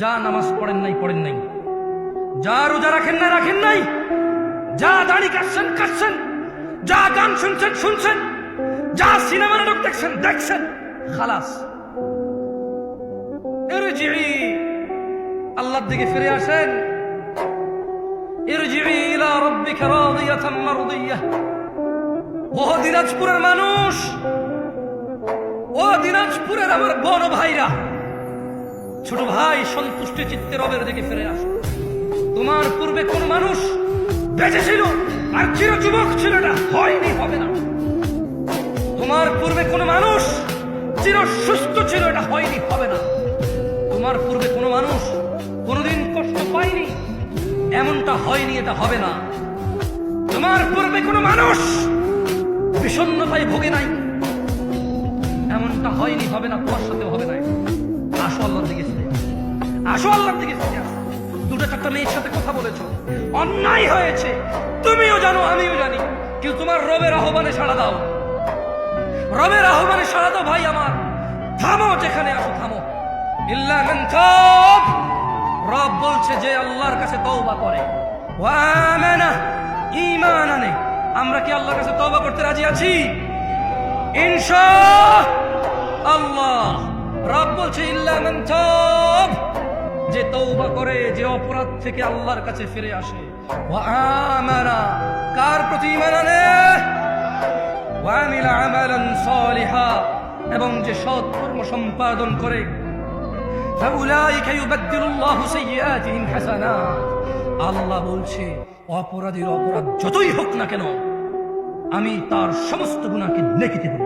যা নামাজ পড়েন নাই, যা রোজা রাখেন নাই, যা দাড়ি কাটছেন, যা গান শুনছেন, যা সিনেমা নাটক দেখছেন, খালাস। ইরজিই, আল্লাহর দিকে ফিরে আসেন। ইরজিই ইলা রাব্বিকা রাদিয়াতাম মারদিয়াহ। ও দিনাজপুরের মানুষ, ও দিনাজপুরের আমার বড় ভাইরা, ছোট ভাই, সন্তুষ্ট চিত্তে রবের দিকে ফিরে আসো। তোমার পূর্বে কোন মানুষ বেঁচে ছিল আর চির যুবক ছিল, এটা হয়নি, হবে না। তোমার পূর্বে কোন মানুষ চির সুস্থ ছিল, এটা হয়নি, হবে না। তোমার পূর্বে কোন মানুষ কোনদিন কষ্ট পায়নি, এমনটা হয়নি, এটা হবে না। তোমার পূর্বে কোন মানুষ বিষণ্ণতায় ভোগে নাই, এমনটা হয়নি, হবে না, তোমার সাথেও হবে না। আসো আল্লাহর দিকে ফিরে আসো, আল্লাহর দিকে ফিরে আসো। দুটো চারটা মেয়ের সাথে কথা বলেছ, অন্যায় হয়েছে, তুমিও জানো আমিও জানি, কিন্তু তোমার রবের আহ্বানে সাড়া দাও, রবের আহ্বানে সাড়া দাও। ভাই আমার, থামো, যেখানে আসো থামো। ইল্লা মান তাব, রব বলছে যে আল্লাহর কাছে তওবা করে, ওয়া আমানা, ঈমান আনে। আমরা কি আল্লাহর কাছে তওবা করতে রাজি আছি? ইনশাআল্লাহ। রব বলছে ইল্লা মান তাব, যে তওবা করে, যে অপরাধ থেকে আল্লাহর কাছে ফিরে আসে। ওয়া আমানা, কার প্রতি ঈমান আনে? ওয়া আমিলা আমালান সালিহা, এবং যে সৎ কর্ম সম্পাদন করে। ফাউলাইকা ইউবাদদিলুল্লাহু সাইয়্যাতিহিম হাসানাত। আল্লাহ বলছে অপরাধীর অপরাধ যতই হোক না কেন, আমি তার সমস্ত গুনাহকে নেকিতে দেব।